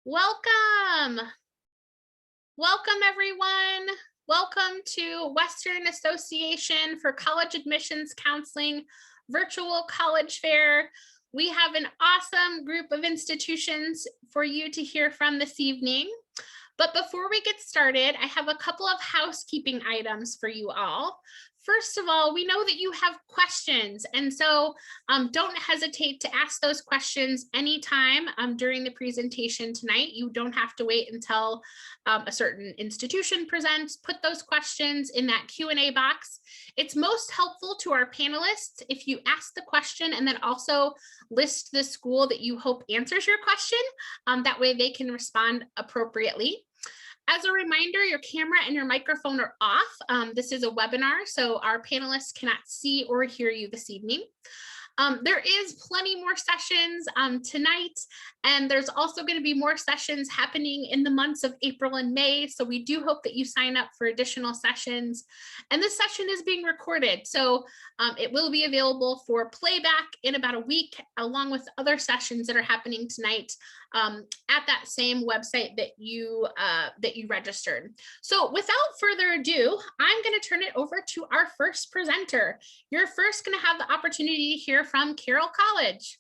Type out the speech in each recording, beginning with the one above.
Welcome. Welcome, everyone. Welcome to Western Association for College Admissions Counseling Virtual College Fair. We have an awesome group of institutions for you to hear from this evening. But before we get started, I have a couple of housekeeping items for you all. First of all, we know that you have questions, and so don't hesitate to ask those questions anytime during the presentation tonight. You don't have to wait until a certain institution presents. Put those questions in that Q&A box. It's most helpful to our panelists if you ask the question and then also list the school that you hope answers your question. That way they can respond appropriately. As a reminder, your camera and your microphone are off. This is a webinar, so our panelists cannot see or hear you this evening. There is plenty more sessions tonight, and there's also going to be more sessions happening in the months of April and May. So we do hope that you sign up for additional sessions. And this session is being recorded, so it will be available for playback in about a week, along with other sessions that are happening tonight at that same website that you registered. So without further ado, I'm going to turn it over to our first presenter. You're first going to have the opportunity to hear from Carroll College.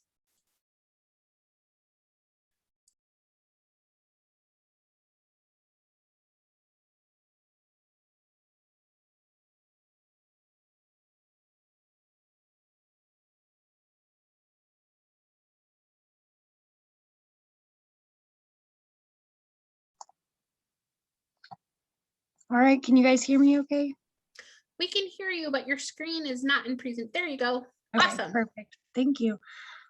All right, can you guys hear me okay? We can hear you, but your screen is not in present. There you go. Okay, awesome. Perfect. Thank you.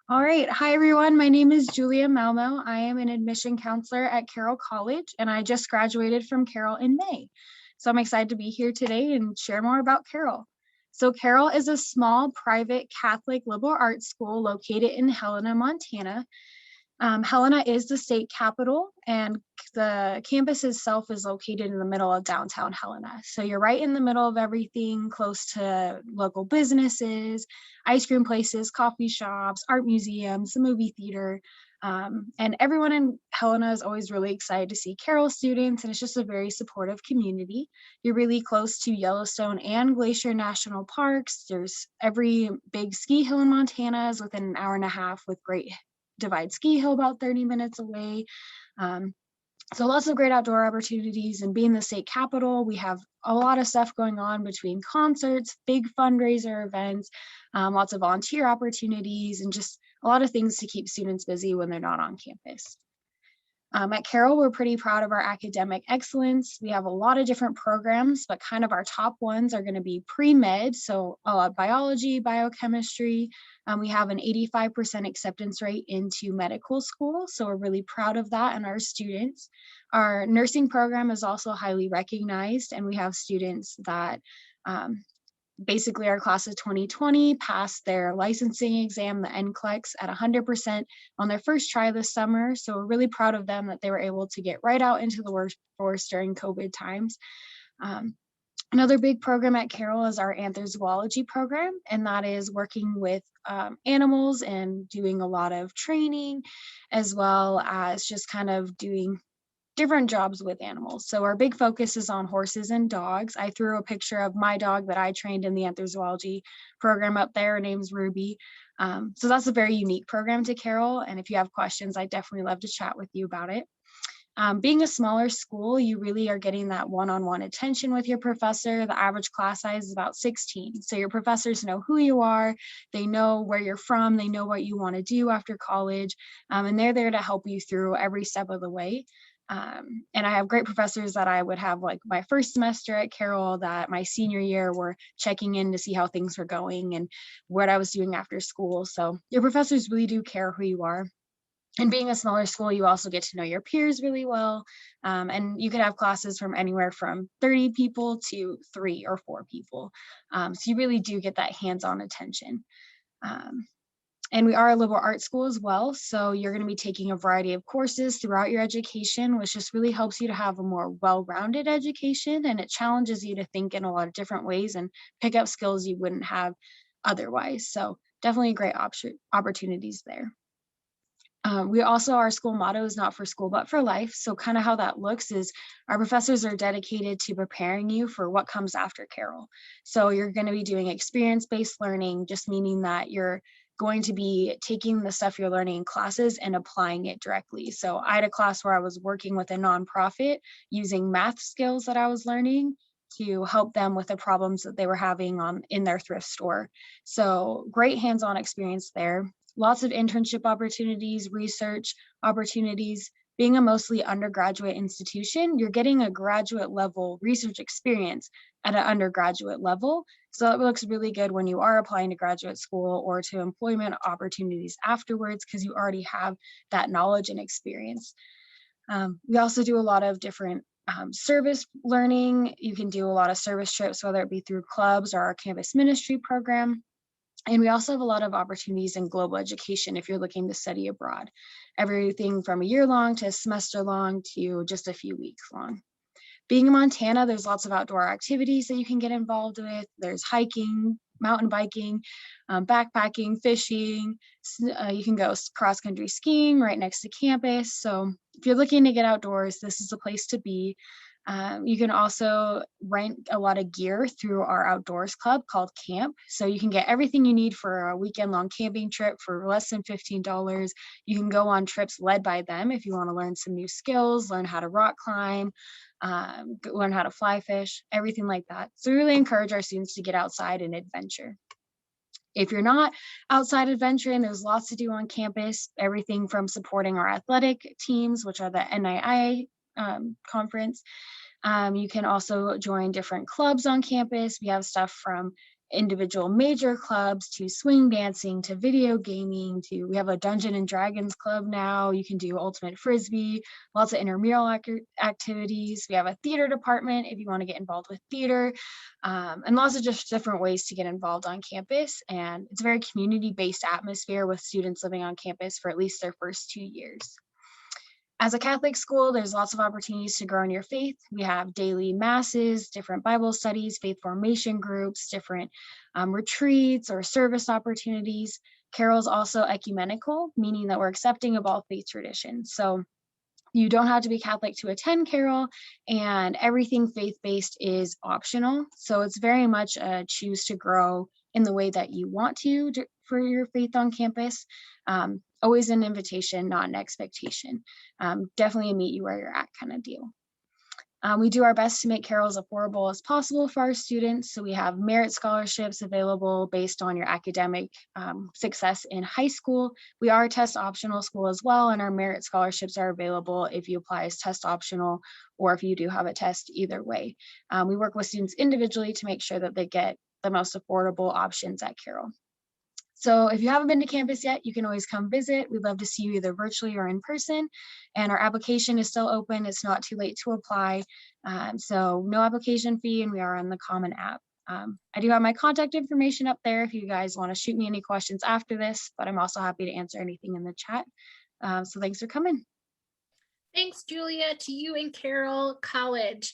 All right. Hi, everyone. My name is Julia Malmo. I am an admission counselor at Carroll College, and I just graduated from Carroll in May. So I'm excited to be here today and share more about Carroll. So Carroll is a small private Catholic liberal arts school located in Helena, Montana. Helena is the state capital, and the campus itself is located in the middle of downtown Helena. So you're right in the middle of everything, close to local businesses, ice cream places, coffee shops, art museums, the movie theater. And everyone in Helena is always really excited to see Carroll students, and it's just a very supportive community. You're really close to Yellowstone and Glacier National Parks. There's every big ski hill in Montana is within an hour and a half, with Great Divide Ski Hill about 30 minutes away. So lots of great outdoor opportunities, and being the state capital, we have a lot of stuff going on between concerts, big fundraiser events, lots of volunteer opportunities, and just a lot of things to keep students busy when they're not on campus. At Carroll, we're pretty proud of our academic excellence. We have a lot of different programs, but kind of our top ones are going to be pre-med, so biology, biochemistry. We have an 85% acceptance rate into medical school, so we're really proud of that and our students. Our nursing program is also highly recognized, and we have students that basically our class of 2020 passed their licensing exam, the NCLEX, at 100% on their first try this summer. So we're really proud of them that they were able to get right out into the workforce during COVID times. Another big program at Carroll is our Anther Zoology program, and that is working with animals and doing a lot of training, as well as just kind of doing different jobs with animals. So our big focus is on horses and dogs. I threw a picture of my dog that I trained in the Anther Zoology program up there. Her name's Ruby. So that's a very unique program to Carroll. And if you have questions, I'd definitely love to chat with you about it. Being a smaller school, you really are getting that one-on-one attention with your professor. The average class size is about 16. So your professors know who you are, they know where you're from, they know what you want to do after college, and they're there to help you through every step of the way. And I have great professors that I would have like my first semester at Carroll, that my senior year were checking in to see how things were going and what I was doing after school. So your professors really do care who you are. And being a smaller school, you also get to know your peers really well. And you could have classes from anywhere from 30 people to 3 or 4 people. So you really do get that hands-on attention. And we are a liberal arts school as well. So you're going to be taking a variety of courses throughout your education, which just really helps you to have a more well-rounded education. And it challenges you to think in a lot of different ways and pick up skills you wouldn't have otherwise. So definitely great opportunities there. Our school motto is not for school, but for life. So kind of how that looks is our professors are dedicated to preparing you for what comes after Carroll. So you're going to be doing experience-based learning, just meaning that you're going to be taking the stuff you're learning in classes and applying it directly. So I had a class where I was working with a nonprofit using math skills that I was learning to help them with the problems that they were having in their thrift store. So great hands-on experience there. Lots of internship opportunities, research opportunities. Being a mostly undergraduate institution, you're getting a graduate level research experience at an undergraduate level. So it looks really good when you are applying to graduate school or to employment opportunities afterwards, because you already have that knowledge and experience. We also do a lot of different service learning. You can do a lot of service trips, whether it be through clubs or our campus ministry program. And we also have a lot of opportunities in global education if you're looking to study abroad. Everything from a year long to a semester long to just a few weeks long. Being in Montana, there's lots of outdoor activities that you can get involved with. There's hiking, mountain biking, backpacking, fishing. You can go cross-country skiing right next to campus. So if you're looking to get outdoors, this is a place to be. You can also rent a lot of gear through our outdoors club called Camp. So you can get everything you need for a weekend-long camping trip for less than $15. You can go on trips led by them if you want to learn some new skills, learn how to rock climb, learn how to fly fish, everything like that. So we really encourage our students to get outside and adventure. If you're not outside adventuring, there's lots to do on campus, everything from supporting our athletic teams, which are the NII conference. You can also join different clubs on campus. We have stuff from individual major clubs to swing dancing to video gaming to we have a Dungeon and Dragons club now. You can do ultimate frisbee, lots of intramural activities. We have a theater department if you want to get involved with theater, and lots of just different ways to get involved on campus. And it's a very community-based atmosphere with students living on campus for at least their first 2 years. As a Catholic school, there's lots of opportunities to grow in your faith. We have daily masses, different Bible studies, faith formation groups, different retreats or service opportunities. Carroll's also ecumenical, meaning that we're accepting of all faith traditions. So you don't have to be Catholic to attend Carroll, and everything faith-based is optional. So it's very much a choose to grow in the way that you want to for your faith on campus. Always an invitation, not an expectation. Definitely a meet you where you're at kind of deal. We do our best to make Carroll as affordable as possible for our students. So we have merit scholarships available based on your academic success in high school. We are a test optional school as well, and our merit scholarships are available if you apply as test optional or if you do have a test either way. We work with students individually to make sure that they get the most affordable options at Carroll. So if you haven't been to campus yet, you can always come visit. We'd love to see you either virtually or in person. And our application is still open. It's not too late to apply. So no application fee, and we are on the Common App. I do have my contact information up there if you guys want to shoot me any questions after this, but I'm also happy to answer anything in the chat. So thanks for coming. Thanks, Julia, to you and Carroll College.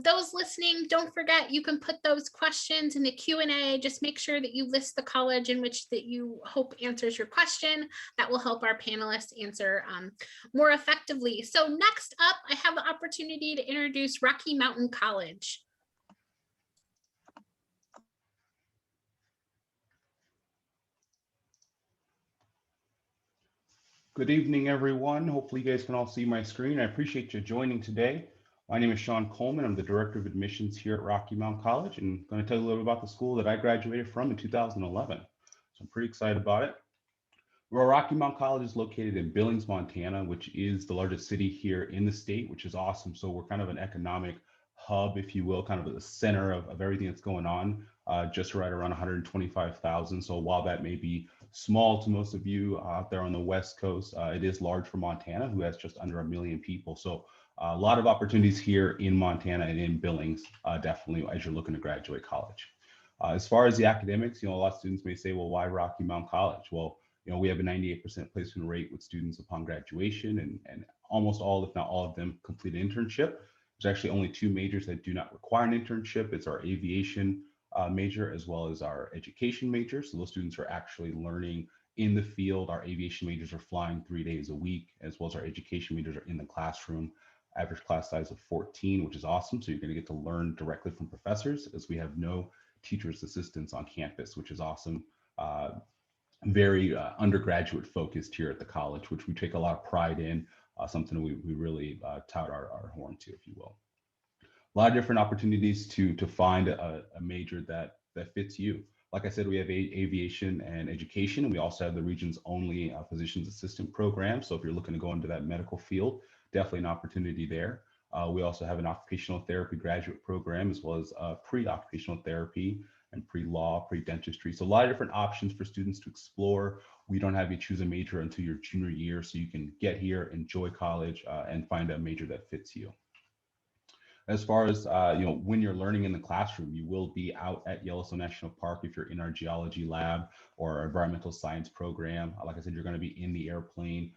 Those listening, don't forget, you can put those questions in the Q&A. Just make sure that you list the college in which that you hope answers your question. That will help our panelists answer more effectively. So next up, I have the opportunity to introduce Rocky Mountain College. Good evening, everyone. Hopefully you guys can all see my screen. I appreciate you joining today. My name is Sean Coleman. I'm the Director of Admissions here at Rocky Mountain College, and I'm going to tell you a little bit about the school that I graduated from in 2011. So I'm pretty excited about it. Well, Rocky Mountain College is located in Billings, Montana, which is the largest city here in the state, which is awesome. So we're kind of an economic hub, if you will, kind of at the center of everything that's going on, just right around 125,000. So while that may be small to most of you out there on the West Coast, it is large for Montana, who has just under 1 million people. So a lot of opportunities here in Montana and in Billings, definitely as you're looking to graduate college. As far as the academics, a lot of students may say, well, why Rocky Mountain College? Well, we have a 98% placement rate with students upon graduation, and almost all, if not all of them, complete an internship. There's actually only 2 majors that do not require an internship. It's our aviation major as well as our education major. So those students are actually learning in the field. Our aviation majors are flying 3 days a week, as well as our education majors are in the classroom. Average class size of 14, which is awesome. So you're going to get to learn directly from professors, as we have no teachers' assistants on campus, which is awesome. Very undergraduate focused here at the college, which we take a lot of pride in, something we really tout our horn to, if you will. A lot of different opportunities to find a major that fits you. Like I said, we have aviation and education, and we also have the region's only physician's assistant program. So if you're looking to go into that medical field, definitely an opportunity there. We also have an occupational therapy graduate program, as well as pre-occupational therapy and pre-law, pre-dentistry. So a lot of different options for students to explore. We don't have you choose a major until your junior year, so you can get here, enjoy college, and find a major that fits you. As far as when you're learning in the classroom, you will be out at Yellowstone National Park if you're in our geology lab or our environmental science program. Like I said, you're going to be in the airplane,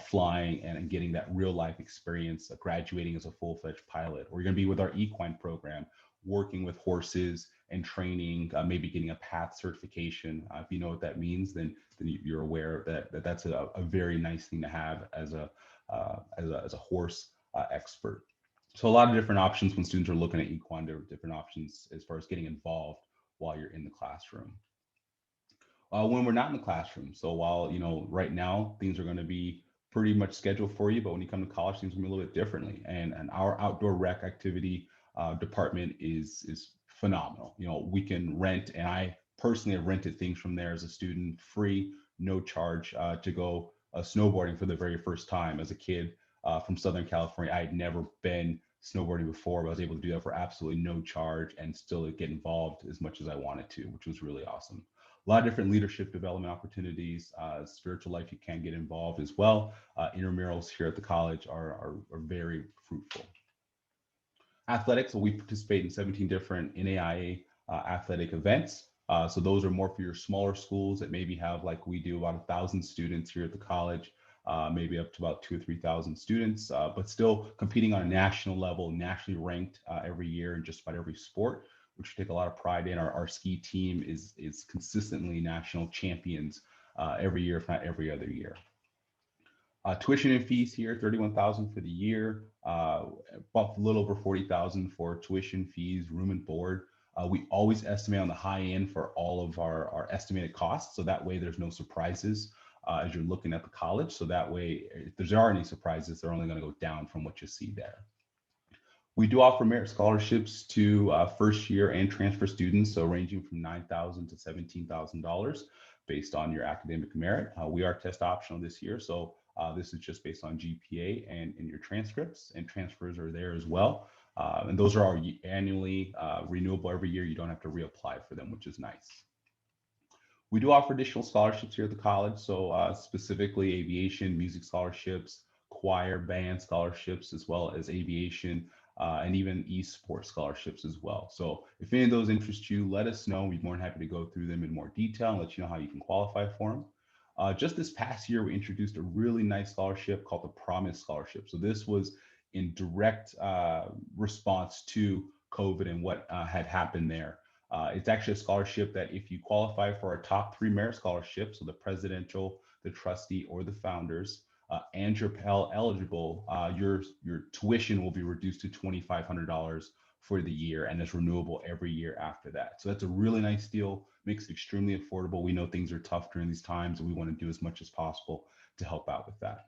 flying and getting that real life experience, graduating as a full-fledged pilot. Or you're going to be with our equine program, working with horses and training, maybe getting a PATH certification. If you know what that means, then you're aware that that's a very nice thing to have as a horse expert. So a lot of different options when students are looking at equine. There are different options as far as getting involved while you're in the classroom. When we're not in the classroom, so while right now things are going to be pretty much scheduled for you, but when you come to college, things will be a little bit differently. And our outdoor rec activity department is phenomenal. We can rent, and I personally have rented things from there as a student, free, no charge, to go snowboarding for the very first time as a kid. From Southern California. I had never been snowboarding before, but I was able to do that for absolutely no charge and still get involved as much as I wanted to, which was really awesome. A lot of different leadership development opportunities, spiritual life you can get involved as well. Intramurals here at the college are very fruitful. Athletics, so we participate in 17 different NAIA athletic events. So those are more for your smaller schools that maybe have, like we do, about 1,000 students here at the college. Maybe up to about 2,000 or 3,000 students, but still competing on a national level, nationally ranked every year in just about every sport, which we take a lot of pride in. Our ski team is consistently national champions every year, if not every other year. Tuition and fees here, $31,000 for the year, about a little over $40,000 for tuition, fees, room and board. We always estimate on the high end for all of our estimated costs, so that way there's no surprises as you're looking at the college. So that way, if there are any surprises, they're only going to go down from what you see there. We do offer merit scholarships to first year and transfer students, so ranging from $9,000 to $17,000 based on your academic merit. We are test optional this year, so this is just based on GPA and in your transcripts, and transfers are there as well. And those are our annually renewable every year. You don't have to reapply for them, which is nice. We do offer additional scholarships here at the college, so specifically aviation, music scholarships, choir, band scholarships, as well as aviation and even esports scholarships as well. So if any of those interest you, let us know. We'd be more than happy to go through them in more detail and let you know how you can qualify for them. Just this past year, we introduced a really nice scholarship called the Promise Scholarship. So this was in direct response to COVID and what had happened there. It's actually a scholarship that if you qualify for our top 3 merit scholarships, so the presidential, the trustee, or the founders, and you're Pell eligible, your tuition will be reduced to $2,500 for the year, and it's renewable every year after that. So that's a really nice deal, makes it extremely affordable. We know things are tough during these times, and we want to do as much as possible to help out with that.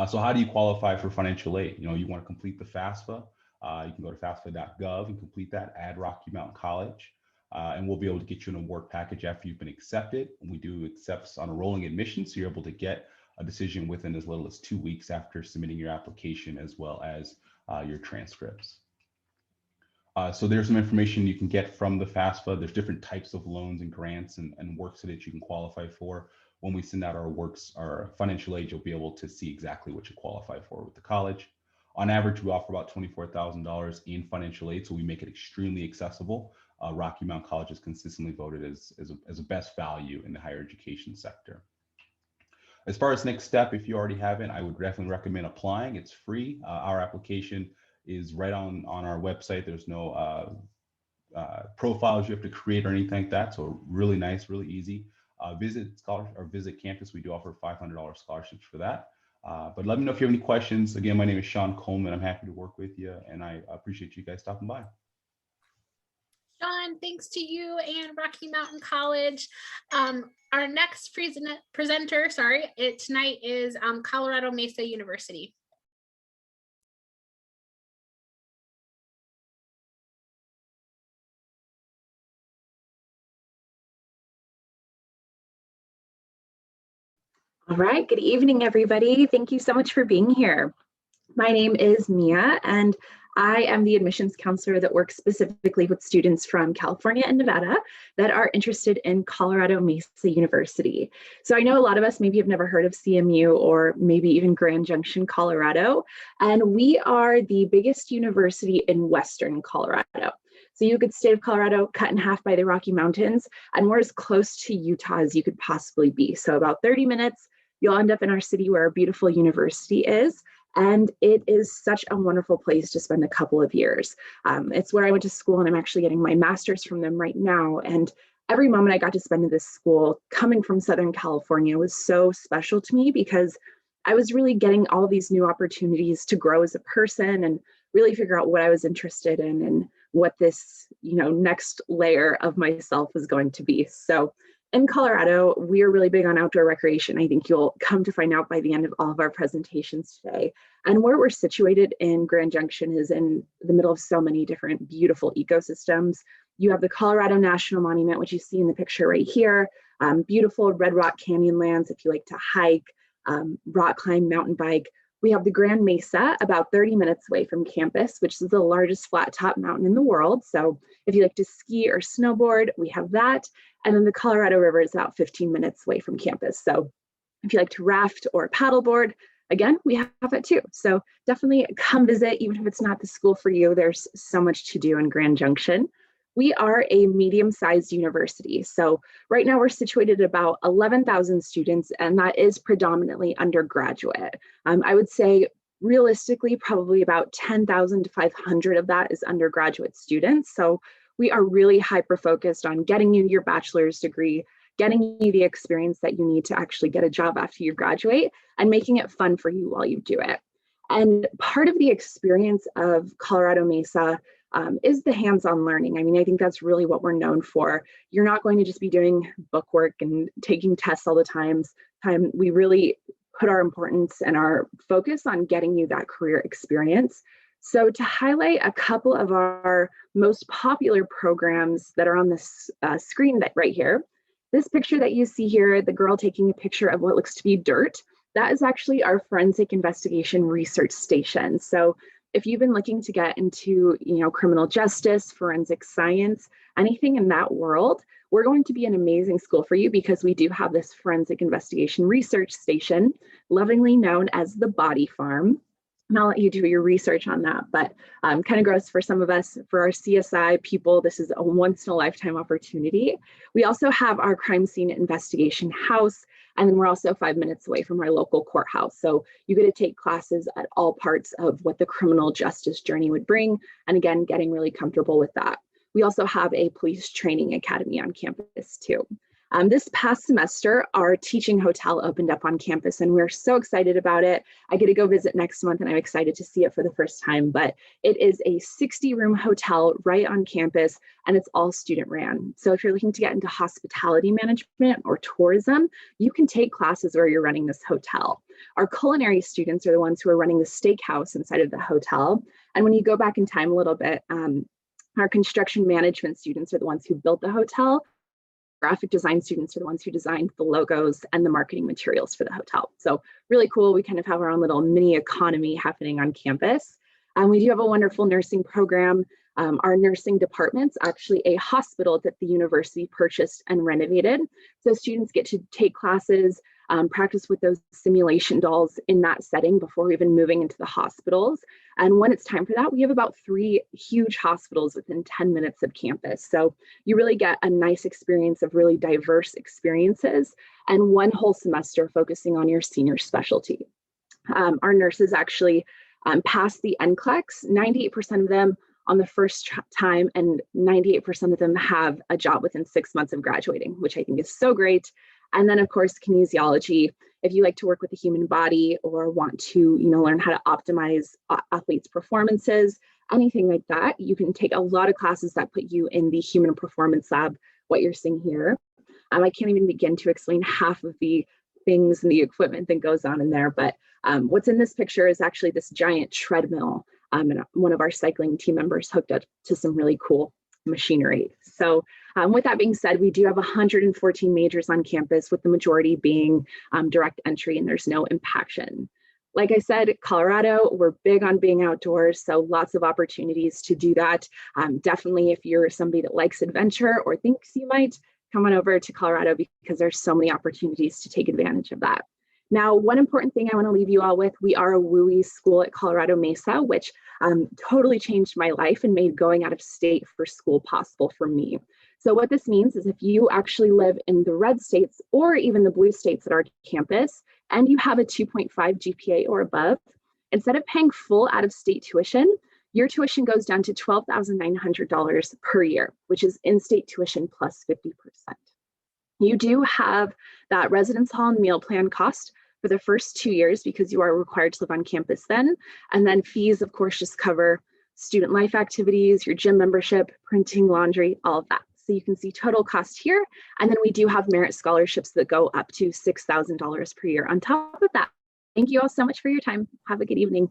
So how do you qualify for financial aid? You want to complete the FAFSA. You can go to FAFSA.gov and complete that, add Rocky Mountain College, and we'll be able to get you an award package after you've been accepted. And we do accepts on a rolling admission, so you're able to get a decision within as little as 2 weeks after submitting your application, as well as your transcripts. So there's some information you can get from the FAFSA. There's different types of loans and grants and works that you can qualify for. When we send out our financial aid, you'll be able to see exactly what you qualify for with the college. On average, we offer about $24,000 in financial aid, so we make it extremely accessible. Rocky Mountain College is consistently voted as a best value in the higher education sector. As far as next step, if you already haven't, I would definitely recommend applying. It's free. Our application is right on our website. There's no profiles you have to create or anything like that, so really nice, really easy. visit campus, we do offer $500 scholarships for that. But let me know if you have any questions. Again, my name is Sean Coleman. I'm happy to work with you, and I appreciate you guys stopping by. Sean, thanks to you and Rocky Mountain College. Our next presenter, tonight is Colorado Mesa University. All right, good evening, everybody. Thank you so much for being here. My name is Mia, and I am the admissions counselor that works specifically with students from California and Nevada that are interested in Colorado Mesa University. So I know a lot of us maybe have never heard of CMU or maybe even Grand Junction, Colorado, and we are the biggest university in Western Colorado. So you could state of Colorado cut in half by the Rocky Mountains, and we're as close to Utah as you could possibly be. So about 30 minutes, you'll end up in our city where our beautiful university is. And it is such a wonderful place to spend a couple of years. It's where I went to school, and I'm actually getting my master's from them right now. And every moment I got to spend in this school coming from Southern California was so special to me, because I was really getting all these new opportunities to grow as a person and really figure out what I was interested in and what this, next layer of myself was going to be. So in Colorado, we are really big on outdoor recreation. I think you'll come to find out by the end of all of our presentations today. And where we're situated in Grand Junction is in the middle of so many different beautiful ecosystems. You have the Colorado National Monument, which you see in the picture right here, beautiful Red Rock Canyon lands if you like to hike, rock climb, mountain bike. We have the Grand Mesa about 30 minutes away from campus, which is the largest flat top mountain in the world. So if you like to ski or snowboard, we have that. And then the Colorado River is about 15 minutes away from campus. So if you like to raft or paddleboard, again, we have it too. So definitely come visit, even if it's not the school for you. There's so much to do in Grand Junction. We are a medium-sized university. So right now we're situated at about 11,000 students, and that is predominantly undergraduate. I would say realistically, probably about 10,000 to 500 of that is undergraduate students. So we are really hyper-focused on getting you your bachelor's degree, getting you the experience that you need to actually get a job after you graduate, and making it fun for you while you do it. And part of the experience of Colorado Mesa is the hands-on learning. I mean, I think that's really what we're known for. You're not going to just be doing book work and taking tests all the time. We really put our importance and our focus on getting you that career experience. So to highlight a couple of our most popular programs that are on this screen right here, this picture that you see here, the girl taking a picture of what looks to be dirt, that is actually our forensic investigation research station. So if you've been looking to get into, criminal justice, forensic science, anything in that world, we're going to be an amazing school for you, because we do have this forensic investigation research station, lovingly known as the Body Farm. And I'll let you do your research on that, but kind of gross for some of us. For our CSI people, this is a once in a lifetime opportunity. We also have our crime scene investigation house, and then we're also 5 minutes away from our local courthouse. So you get to take classes at all parts of what the criminal justice journey would bring. And again, getting really comfortable with that. We also have a police training academy on campus too. This past semester, our teaching hotel opened up on campus, and we're so excited about it. I get to go visit next month, and I'm excited to see it for the first time, but it is a 60-room hotel right on campus, and it's all student ran. So if you're looking to get into hospitality management or tourism, you can take classes where you're running this hotel. Our culinary students are the ones who are running the steakhouse inside of the hotel. And when you go back in time a little bit, our construction management students are the ones who built the hotel. Graphic design students are the ones who designed the logos and the marketing materials for the hotel. So really cool. We kind of have our own little mini economy happening on campus. We do have a wonderful nursing program. Our nursing department's actually a hospital that the university purchased and renovated. So students get to take classes, practice with those simulation dolls in that setting before even moving into the hospitals. And when it's time for that, we have about 3 huge hospitals within 10 minutes of campus. So you really get a nice experience of really diverse experiences, and one whole semester focusing on your senior specialty. Our nurses actually pass the NCLEX, 98% of them on the first time, and 98% of them have a job within 6 months of graduating, which I think is so great. And then of course, kinesiology. If you like to work with the human body or want to, learn how to optimize athletes' performances, anything like that, you can take a lot of classes that put you in the human performance lab, what you're seeing here. I can't even begin to explain half of the things and the equipment that goes on in there, but what's in this picture is actually this giant treadmill, and one of our cycling team members hooked up to some really cool machinery. So with that being said, we do have 114 majors on campus, with the majority being direct entry, and there's no impaction. Like I said, Colorado, we're big on being outdoors, so lots of opportunities to do that. Definitely if you're somebody that likes adventure or thinks you might, come on over to Colorado, because there's so many opportunities to take advantage of that. Now, one important thing I want to leave you all with, we are a WUI school at Colorado Mesa, which totally changed my life and made going out of state for school possible for me. So what this means is if you actually live in the red states or even the blue states at our campus, and you have a 2.5 GPA or above, instead of paying full out-of-state tuition, your tuition goes down to $12,900 per year, which is in-state tuition plus 50%. You do have that residence hall and meal plan cost for the first 2 years, because you are required to live on campus then. And then fees, of course, just cover student life activities, your gym membership, printing, laundry, all of that. So you can see total cost here. And then we do have merit scholarships that go up to $6,000 per year on top of that. Thank you all so much for your time. Have a good evening.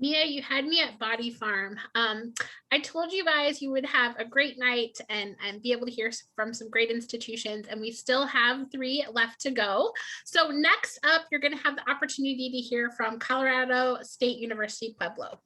Mia, you had me at Body Farm. I told you guys you would have a great night and be able to hear from some great institutions, and we still have 3 left to go. So next up, you're going to have the opportunity to hear from Colorado State University-Pueblo.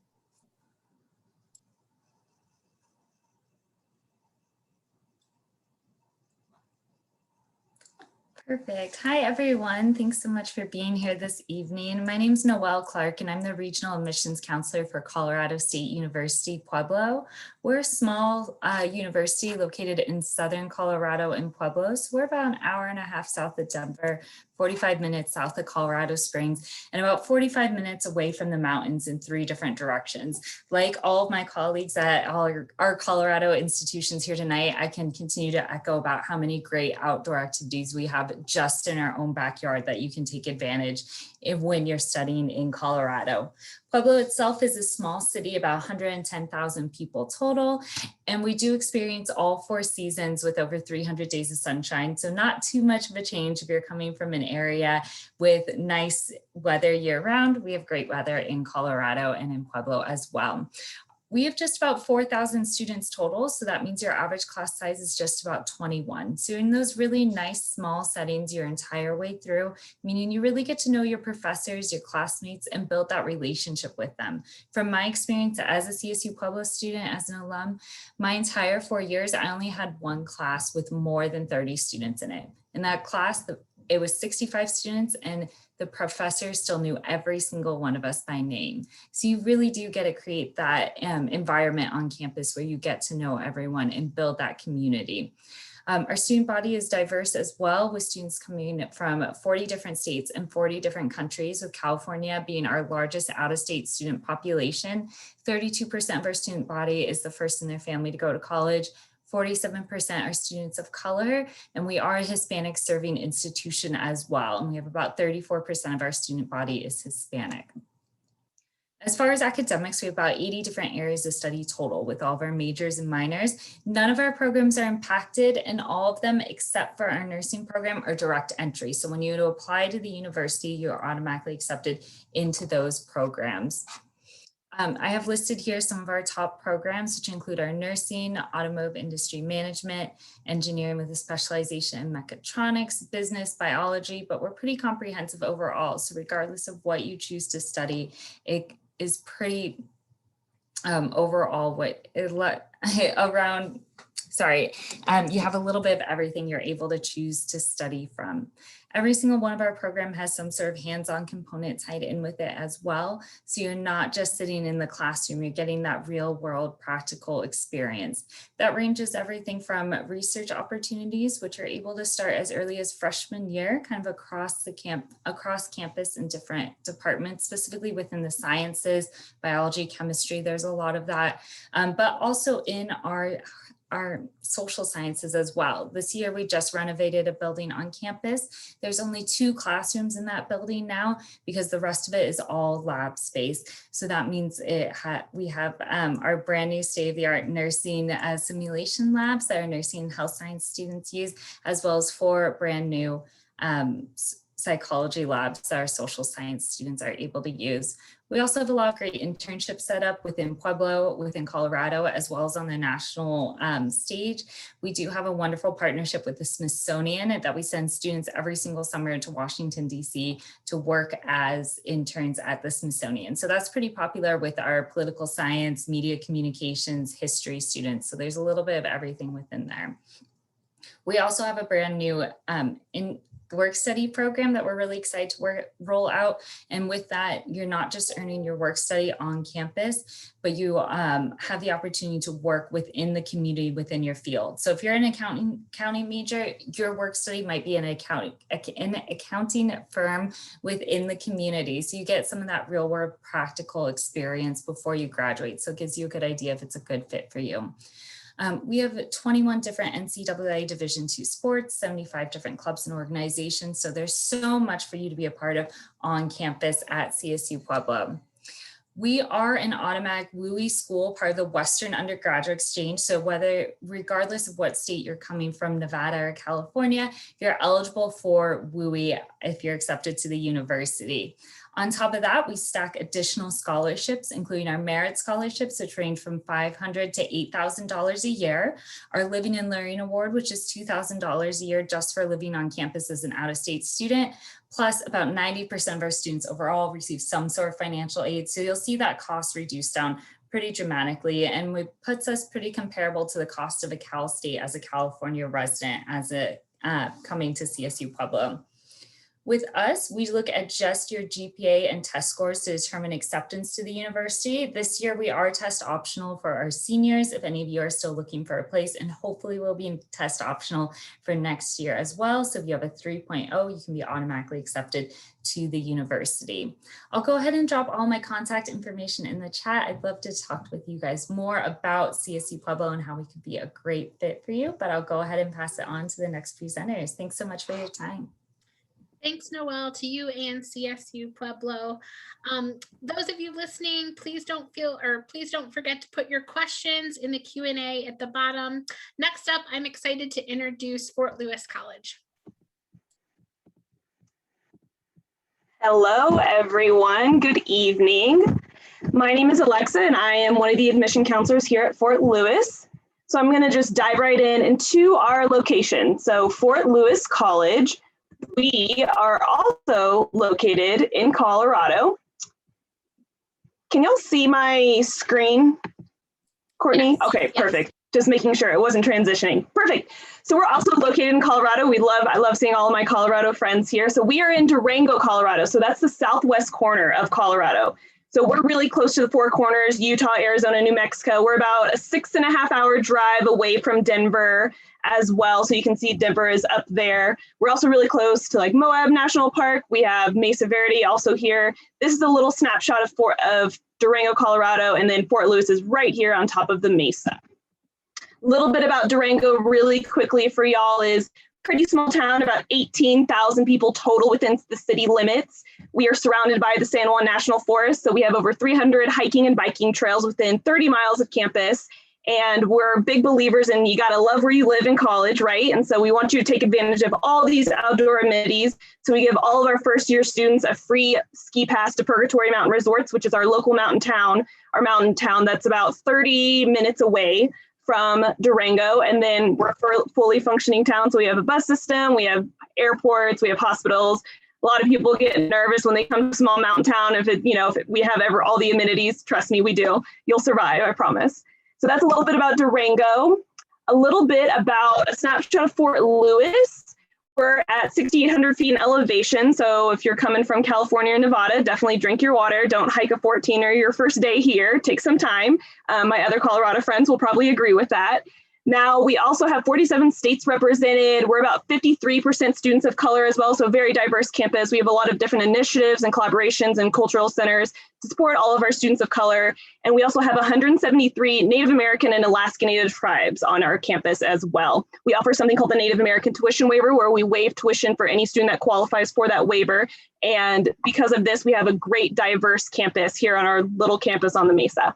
Perfect. Hi, everyone. Thanks so much for being here this evening. My name is Noelle Clark, and I'm the Regional Admissions Counselor for Colorado State University-Pueblo. We're a small university located in southern Colorado in Pueblo. So we're about an hour and a half south of Denver, 45 minutes south of Colorado Springs, and about 45 minutes away from the mountains in 3 different directions. Like all of my colleagues at our Colorado institutions here tonight, I can continue to echo about how many great outdoor activities we have just in our own backyard that you can take advantage of when you're studying in Colorado. Pueblo itself is a small city, about 110,000 people total, and we do experience all 4 seasons with over 300 days of sunshine. So not too much of a change if you're coming from an area with nice weather year round. We have great weather in Colorado and in Pueblo as well. We have just about 4,000 students total, so that means your average class size is just about 21. So in those really nice small settings your entire way through, meaning you really get to know your professors, your classmates, and build that relationship with them. From my experience as a CSU Pueblo student, as an alum, my entire 4 years, I only had 1 class with more than 30 students in it. In that class, it was 65 students, and the professor still knew every single one of us by name. So you really do get to create that environment on campus where you get to know everyone and build that community. Our student body is diverse as well, with students coming from 40 different states and 40 different countries, with California being our largest out-of-state student population. 32% of our student body is the first in their family to go to college. 47% are students of color, and we are a Hispanic serving institution as well. And we have about 34% of our student body is Hispanic. As far as academics, we have about 80 different areas of study total with all of our majors and minors. None of our programs are impacted, and all of them except for our nursing program are direct entry. So when you apply to the university, you're automatically accepted into those programs. I have listed here some of our top programs, which include our nursing, automotive industry management, engineering with a specialization in mechatronics, business, biology, but we're pretty comprehensive overall. So regardless of what you choose to study, it is pretty overall what is around, you have a little bit of everything you're able to choose to study from. Every single one of our program has some sort of hands-on component tied in with it as well. So you're not just sitting in the classroom, you're getting that real world practical experience. That ranges everything from research opportunities, which are able to start as early as freshman year, kind of across campus in different departments, specifically within the sciences, biology, chemistry, there's a lot of that, but also in our social sciences as well. This year, we just renovated a building on campus. There's only 2 classrooms in that building now because the rest of it is all lab space. So that means we have our brand new state-of-the-art nursing simulation labs that our nursing and health science students use, as well as 4 brand new psychology labs that our social science students are able to use. We also have a lot of great internships set up within Pueblo, within Colorado, as well as on the national stage. We do have a wonderful partnership with the Smithsonian that we send students every single summer to Washington, D.C. to work as interns at the Smithsonian. So that's pretty popular with our political science, media communications, history students. So there's a little bit of everything within there. We also have a brand new work study program that we're really excited to roll out. And with that, you're not just earning your work study on campus, but you have the opportunity to work within the community within your field. So if you're an accounting major, your work study might be in an accounting firm within the community. So you get some of that real world practical experience before you graduate. So it gives you a good idea if it's a good fit for you. We have 21 different NCAA Division II sports, 75 different clubs and organizations. So there's so much for you to be a part of on campus at CSU Pueblo. We are an automatic WUI school, part of the Western Undergraduate Exchange. So regardless of what state you're coming from, Nevada or California, you're eligible for WUI if you're accepted to the university. On top of that, we stack additional scholarships, including our merit scholarships, which range from $500 to $8,000 a year. Our Living and Learning Award, which is $2,000 a year just for living on campus as an out-of-state student. Plus, about 90% of our students overall receive some sort of financial aid. So you'll see that cost reduced down pretty dramatically, and it puts us pretty comparable to the cost of a Cal State as a California resident coming to CSU Pueblo. With us, we look at just your GPA and test scores to determine acceptance to the university. This year, we are test optional for our seniors, if any of you are still looking for a place, and hopefully we'll be test optional for next year as well. So if you have a 3.0, you can be automatically accepted to the university. I'll go ahead and drop all my contact information in the chat. I'd love to talk with you guys more about CSU Pueblo and how we could be a great fit for you, but I'll go ahead and pass it on to the next presenters. Thanks so much for your time. Thanks, Noelle, to you and CSU Pueblo. Those of you listening, please don't forget to put your questions in the Q&A at the bottom. Next up, I'm excited to introduce Fort Lewis College. Hello, everyone. Good evening. My name is Alexa, and I am one of the admission counselors here at Fort Lewis. So I'm going to just dive right into our location. So Fort Lewis College. We are also located in Colorado. Can y'all see my screen, Courtney? Yes. Okay, perfect. Just making sure it wasn't transitioning. Perfect. So we're also located in Colorado. I love seeing all of my Colorado friends here. So we are in Durango, Colorado. So that's the southwest corner of Colorado. So we're really close to the Four Corners, Utah, Arizona, New Mexico. We're about a 6.5-hour drive away from Denver as well. So you can see Denver is up there. We're also really close to like Moab National Park. We have Mesa Verde also here. This is a little snapshot of Durango, Colorado, and then Fort Lewis is right here on top of the Mesa. A little bit about Durango really quickly for y'all is pretty small town, about 18,000 people total within the city limits. We are surrounded by the San Juan National Forest, so we have over 300 hiking and biking trails within 30 miles of campus. And we're big believers in you gotta love where you live in college, right? And so we want you to take advantage of all these outdoor amenities. So we give all of our first year students a free ski pass to Purgatory Mountain Resorts, which is our local mountain town, that's about 30 minutes away from Durango. And then we're a fully functioning town. So we have a bus system, we have airports, we have hospitals. A lot of people get nervous when they come to a small mountain town. If we have all the amenities, trust me, we do. You'll survive, I promise. So that's a little bit about Durango, a little bit about a snapshot of Fort Lewis. We're at 6,800 feet in elevation. So if you're coming from California or Nevada, definitely drink your water. Don't hike a 14er your first day here. Take some time. My other Colorado friends will probably agree with that. Now, we also have 47 states represented. We're about 53% students of color as well, so a very diverse campus. We have a lot of different initiatives and collaborations and cultural centers to support all of our students of color. And we also have 173 Native American and Alaska Native tribes on our campus as well. We offer something called the Native American Tuition Waiver, where we waive tuition for any student that qualifies for that waiver. And because of this, we have a great diverse campus here on our little campus on the Mesa.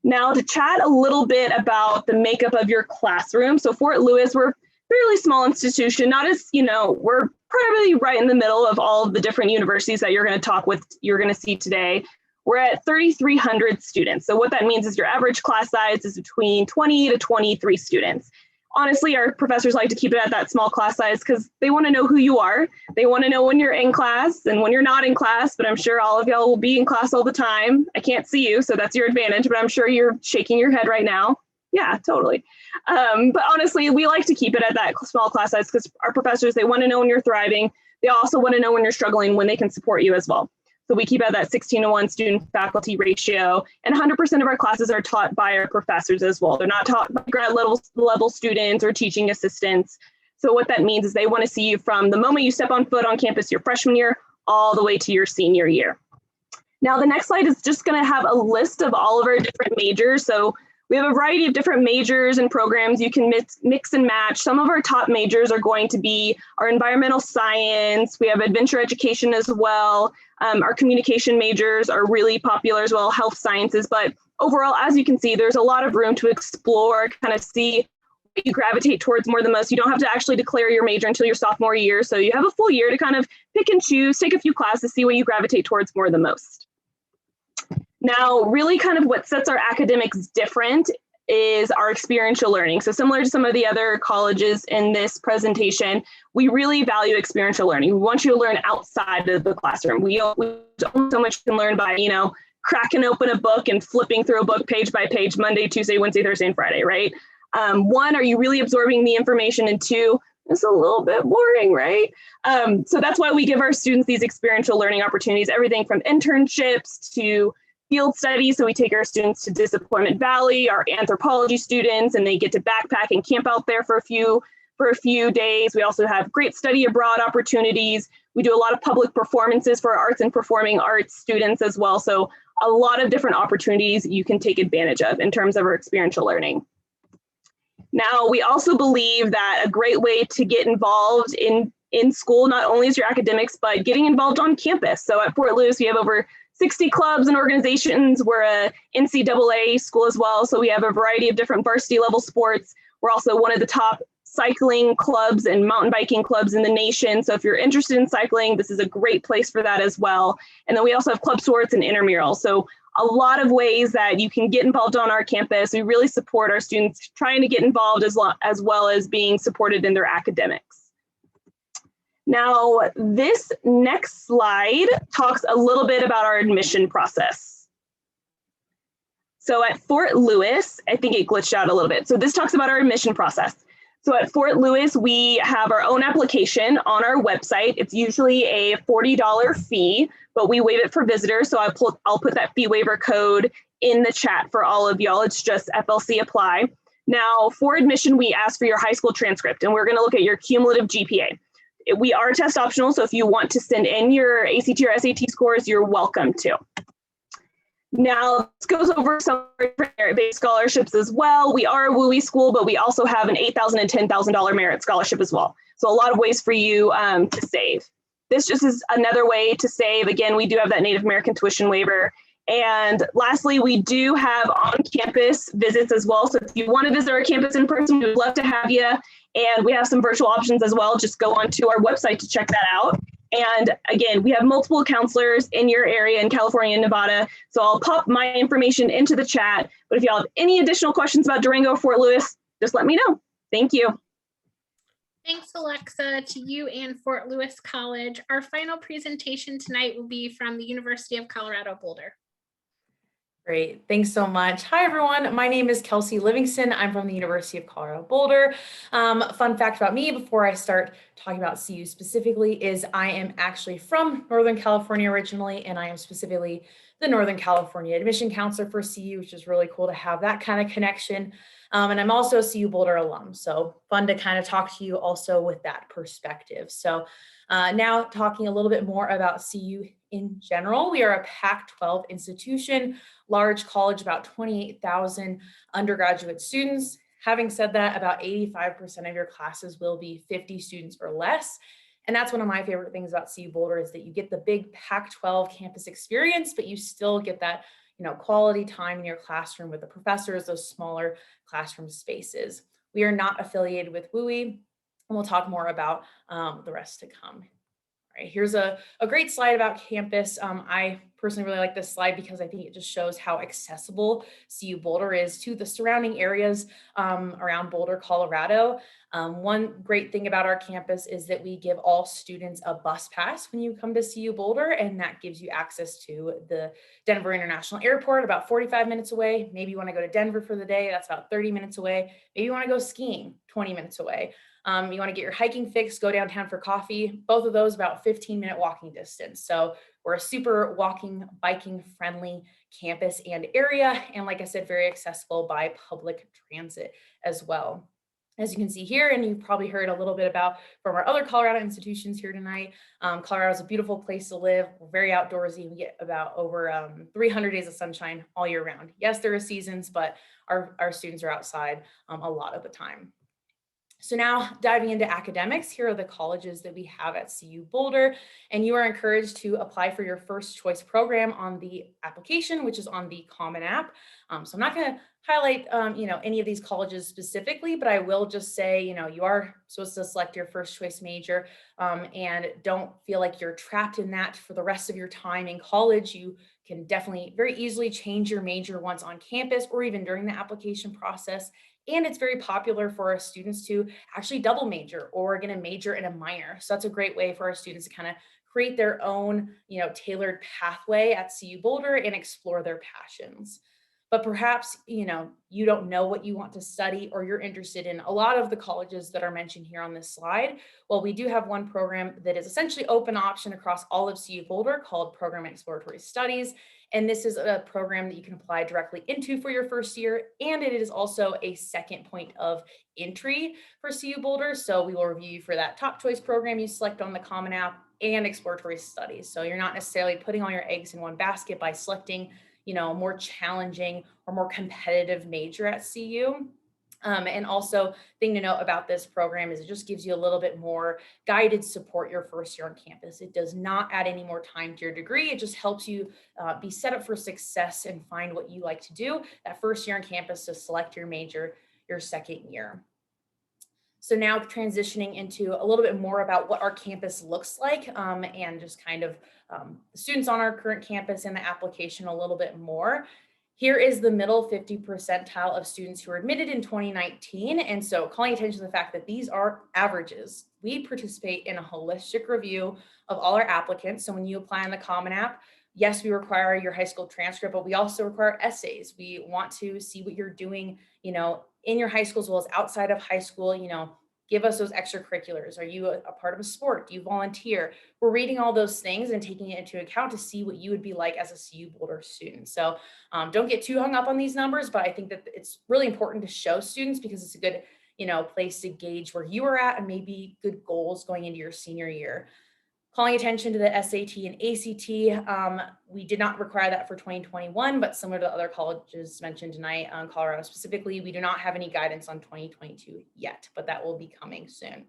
Now, to chat a little bit about the makeup of your classroom. So Fort Lewis, we're a fairly small institution, not as, we're probably right in the middle of all of the different universities that you're going to see today. We're at 3,300 students. So what that means is your average class size is between 20 to 23 students. Honestly, our professors like to keep it at that small class size because they want to know who you are. They want to know when you're in class and when you're not in class, but I'm sure all of y'all will be in class all the time. I can't see you, so that's your advantage, but I'm sure you're shaking your head right now. Yeah, totally. But honestly, we like to keep it at that small class size because our professors, they want to know when you're thriving. They also want to know when you're struggling, when they can support you as well. So we keep at that 16:1 student faculty ratio, and 100% of our classes are taught by our professors as well. They're not taught by grad level students or teaching assistants. So what that means is they want to see you from the moment you step on foot on campus your freshman year all the way to your senior year. Now the next slide is just going to have a list of all of our different majors. So we have a variety of different majors and programs you can mix and match. Some of our top majors are going to be our environmental science. We have adventure education as well. Our communication majors are really popular as well, health sciences. But overall, as you can see, there's a lot of room to explore, kind of see what you gravitate towards more than most. You don't have to actually declare your major until your sophomore year. So you have a full year to kind of pick and choose, take a few classes, see what you gravitate towards more than most. Now, really kind of what sets our academics different is our experiential learning. So similar to some of the other colleges in this presentation, we really value experiential learning. We want you to learn outside of the classroom. We only so much you can learn by, cracking open a book and flipping through a book page by page, Monday, Tuesday, Wednesday, Thursday, and Friday, right? One, are you really absorbing the information? And two, it's a little bit boring, right? So that's why we give our students these experiential learning opportunities, everything from internships to field studies. So we take our students to Disappointment Valley, our anthropology students, and they get to backpack and camp out there for a few days. We also have great study abroad opportunities. We do a lot of public performances for our arts and performing arts students as well. So a lot of different opportunities you can take advantage of in terms of our experiential learning. Now, we also believe that a great way to get involved in school, not only is your academics, but getting involved on campus. So at Fort Lewis, we have over 60 clubs and organizations. We're a NCAA school as well. So we have a variety of different varsity level sports. We're also one of the top cycling clubs and mountain biking clubs in the nation. So if you're interested in cycling, this is a great place for that as well. And then we also have club sports and intramurals. So a lot of ways that you can get involved on our campus. We really support our students trying to get involved as well as being supported in their academics. Now, this next slide talks a little bit about our admission process. So at Fort Lewis, I think it glitched out a little bit. So this talks about our admission process. So at Fort Lewis, we have our own application on our website. It's usually a $40 fee, but we waive it for visitors. So I'll put that fee waiver code in the chat for all of y'all. It's just FLC apply. Now, for admission, we ask for your high school transcript, and we're going to look at your cumulative GPA. We are test optional, so if you want to send in your ACT or SAT scores, you're welcome to. Now, this goes over some merit-based scholarships as well. We are a WUI school, but we also have an $8,000 and $10,000 merit scholarship as well. So a lot of ways for you to save. This just is another way to save. Again, we do have that Native American tuition waiver. And lastly, we do have on-campus visits as well. So if you want to visit our campus in person, we would love to have you. And we have some virtual options as well. Just go onto our website to check that out. And again, we have multiple counselors in your area in California and Nevada. So I'll pop my information into the chat. But if y'all have any additional questions about Durango or Fort Lewis, just let me know. Thank you. Thanks, Alexa, to you and Fort Lewis College. Our final presentation tonight will be from the University of Colorado, Boulder. Great, thanks so much. Hi everyone, my name is Kelsey Livingston. I'm from the University of Colorado, Boulder. Fun fact about me before I start talking about CU specifically is I am actually from Northern California originally, and I am specifically the Northern California admission counselor for CU, which is really cool to have that kind of connection. And I'm also a CU Boulder alum, so fun to kind of talk to you also with that perspective. So now talking a little bit more about CU in general, we are a Pac-12 institution, large college, about 28,000 undergraduate students. Having said that, about 85% of your classes will be 50 students or less. And that's one of my favorite things about CU Boulder is that you get the big Pac-12 campus experience, but you still get that quality time in your classroom with the professors, those smaller classroom spaces. We are not affiliated with WUI, and we'll talk more about the rest to come. All right, here's a great slide about campus. I personally really like this slide because I think it just shows how accessible CU Boulder is to the surrounding areas around Boulder, Colorado. One great thing about our campus is that we give all students a bus pass when you come to CU Boulder, and that gives you access to the Denver International Airport, about 45 minutes away. Maybe you want to go to Denver for the day, that's about 30 minutes away. Maybe you want to go skiing, 20 minutes away. You want to get your hiking fix, go downtown for coffee. Both of those about 15-minute walking distance. So we're a super walking, biking friendly campus and area. And like I said, very accessible by public transit as well. As you can see here, and you've probably heard a little bit about from our other Colorado institutions here tonight, Colorado is a beautiful place to live. We're very outdoorsy. We get about over 300 days of sunshine all year round. Yes, there are seasons, but our students are outside a lot of the time. So now diving into academics, here are the colleges that we have at CU Boulder, and you are encouraged to apply for your first choice program on the application, which is on the Common App. So I'm not going to highlight, any of these colleges specifically, but I will just say, you are supposed to select your first choice major and don't feel like you're trapped in that for the rest of your time in college. You can definitely very easily change your major once on campus or even during the application process. And it's very popular for our students to actually double major or get a major and a minor. So that's a great way for our students to kind of create their own, tailored pathway at CU Boulder and explore their passions. But perhaps, you don't know what you want to study or you're interested in a lot of the colleges that are mentioned here on this slide. Well, we do have one program that is essentially open option across all of CU Boulder called Program Exploratory Studies. And this is a program that you can apply directly into for your first year. And it is also a second point of entry for CU Boulder. So we will review you for that top choice program you select on the Common App and Exploratory Studies. So you're not necessarily putting all your eggs in one basket by selecting a more challenging or more competitive major at CU. And also thing to note about this program is it just gives you a little bit more guided support your first year on campus. It does not add any more time to your degree. It just helps you be set up for success and find what you like to do that first year on campus to select your major your second year. So now transitioning into a little bit more about what our campus looks like and just kind of the students on our current campus and the application a little bit more. Here is the middle 50 percentile of students who were admitted in 2019. And so calling attention to the fact that these are averages. We participate in a holistic review of all our applicants. So when you apply on the Common App, yes, we require your high school transcript, but we also require essays. We want to see what you're doing, in your high school as well as outside of high school, give us those extracurriculars. Are you a part of a sport? Do you volunteer? We're reading all those things and taking it into account to see what you would be like as a CU Boulder student. So don't get too hung up on these numbers, but I think that it's really important to show students because it's a good, place to gauge where you are at and maybe good goals going into your senior year. Calling attention to the SAT and ACT, we did not require that for 2021, but similar to other colleges mentioned tonight, Colorado specifically, we do not have any guidance on 2022 yet, but that will be coming soon.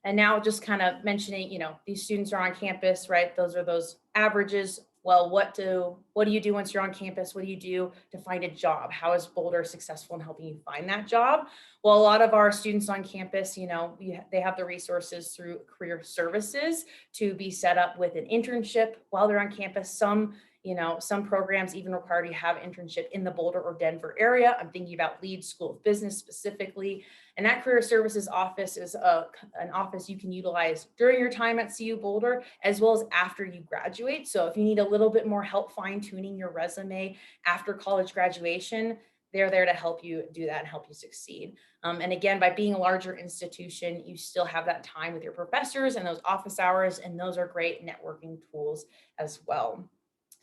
And now just kind of mentioning, these students are on campus, right? Those are those averages. Well, what do you do once you're on campus? What do you do to find a job? How is Boulder successful in helping you find that job? Well, a lot of our students on campus, they have the resources through career services to be set up with an internship while they're on campus. Some You know, some programs even require you to have internship in the Boulder or Denver area. I'm thinking about Leeds School of Business specifically. And that career services office is an office you can utilize during your time at CU Boulder, as well as after you graduate. So if you need a little bit more help fine tuning your resume after college graduation, they're there to help you do that and help you succeed. And again, by being a larger institution, you still have that time with your professors and those office hours, and those are great networking tools as well.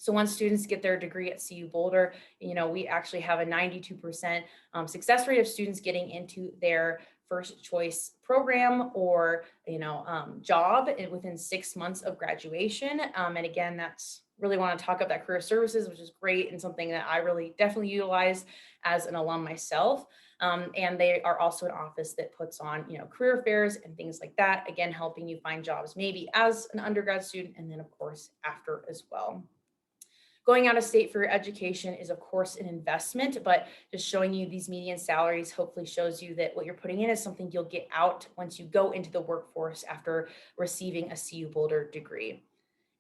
So once students get their degree at CU Boulder, you know, we actually have a 92% success rate of students getting into their first choice program or, you know, job within 6 months of graduation. And again, that's really want to talk about that career services, which is great and something that I really definitely utilize as an alum myself. And they are also an office that puts on, you know, career fairs and things like that. Again, helping you find jobs maybe as an undergrad student and then of course after as well. Going out of state for your education is of course an investment, but just showing you these median salaries hopefully shows you that what you're putting in is something you'll get out once you go into the workforce after receiving a CU Boulder degree.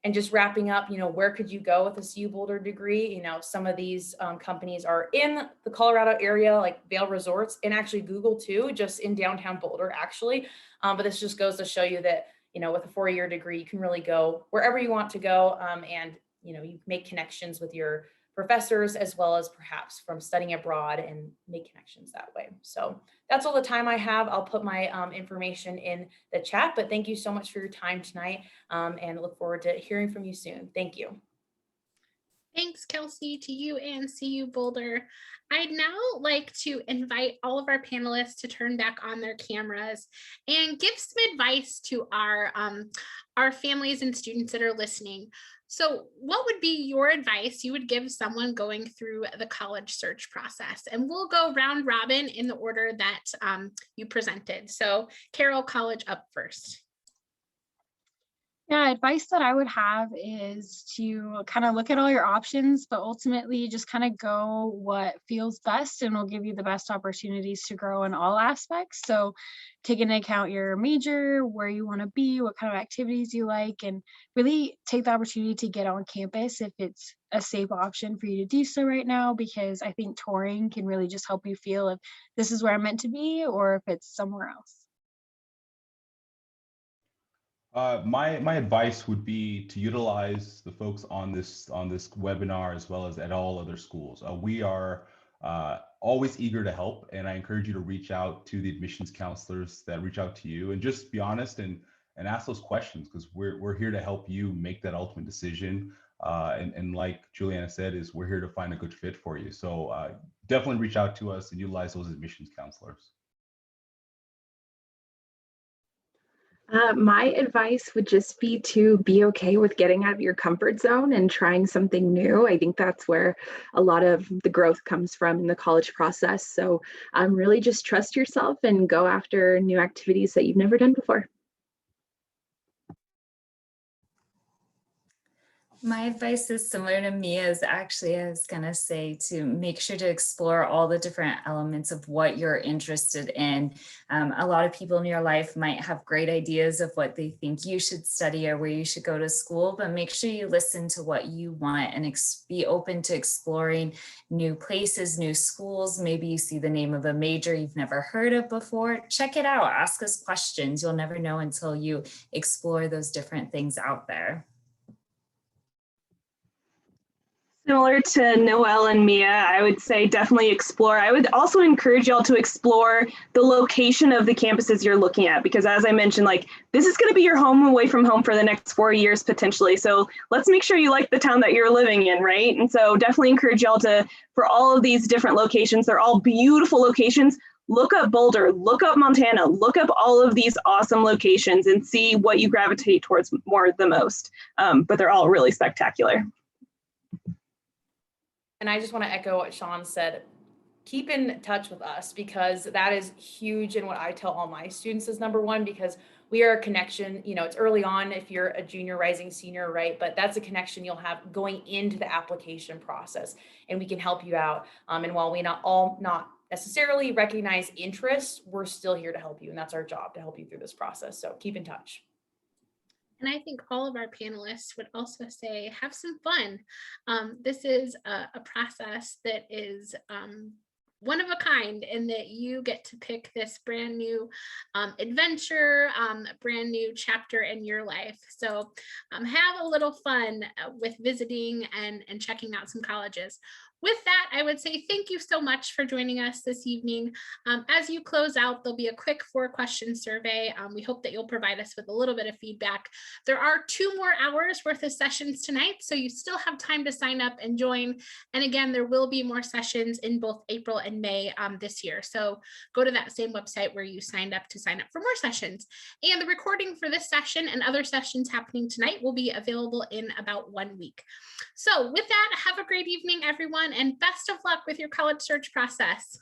And just wrapping up, you know, where could you go with a CU Boulder degree? You know, some of these companies are in the Colorado area, like Vail Resorts, and actually Google too, just in downtown Boulder, actually. But this just goes to show you that, you know, with a 4-year degree, you can really go wherever you want to go, and you know, you make connections with your professors as well as perhaps from studying abroad and make connections that way. So that's all the time I have. I'll put my information in the chat, but thank you so much for your time tonight, and look forward to hearing from you soon. Thank you. Thanks, Kelsey, to you and CU Boulder. I'd now like to invite all of our panelists to turn back on their cameras and give some advice to our families and students that are listening. So what would be your advice you would give someone going through the college search process? And we'll go round robin in the order that you presented. So Carroll College up first. Yeah, advice that I would have is to kind of look at all your options, but ultimately just kind of go what feels best and will give you the best opportunities to grow in all aspects. So take into account your major, where you want to be, what kind of activities you like, and really take the opportunity to get on campus if it's a safe option for you to do so right now, because I think touring can really just help you feel if this is where I'm meant to be or if it's somewhere else. My advice would be to utilize the folks on this webinar as well as at all other schools. We are always eager to help, and I encourage you to reach out to the admissions counselors that reach out to you and just be honest and ask those questions, because we're here to help you make that ultimate decision. And like Juliana said, is we're here to find a good fit for you. So definitely reach out to us and utilize those admissions counselors. My advice would just be to be okay with getting out of your comfort zone and trying something new. I think that's where a lot of the growth comes from in the college process. So really just trust yourself and go after new activities that you've never done before. My advice is similar to Mia's. Actually, I was going to say to make sure to explore all the different elements of what you're interested in. A lot of people in your life might have great ideas of what they think you should study or where you should go to school, but make sure you listen to what you want and be open to exploring new places, new schools. Maybe you see the name of a major you've never heard of before. Check it out. Ask us questions. You'll never know until you explore those different things out there. Similar to Noelle and Mia, I would say definitely explore. I would also encourage y'all to explore the location of the campuses you're looking at, because as I mentioned, like this is going to be your home away from home for the next 4 years potentially. So let's make sure you like the town that you're living in, right? And so definitely encourage y'all to, for all of these different locations, they're all beautiful locations. Look up Boulder, look up Montana, look up all of these awesome locations and see what you gravitate towards more the most. But they're all really spectacular. And I just want to echo what Sean said. Keep in touch with us, because that is huge. And what I tell all my students is number one, because we are a connection. You know, it's early on if you're a junior, rising senior, right? But that's a connection you'll have going into the application process, and we can help you out. And while we not necessarily recognize interest, we're still here to help you. And that's our job, to help you through this process. So keep in touch. And I think all of our panelists would also say, have some fun. This is a process that is one of a kind in that you get to pick this brand new adventure, brand new chapter in your life. So have a little fun with visiting and checking out some colleges. With that, I would say thank you so much for joining us this evening. As you close out, there'll be a quick 4-question survey. We hope that you'll provide us with a little bit of feedback. There are 2 more hours worth of sessions tonight, so you still have time to sign up and join. And again, there will be more sessions in both April and May this year. So go to that same website where you signed up to sign up for more sessions. And the recording for this session and other sessions happening tonight will be available in about 1 week. So with that, have a great evening, everyone, and best of luck with your college search process.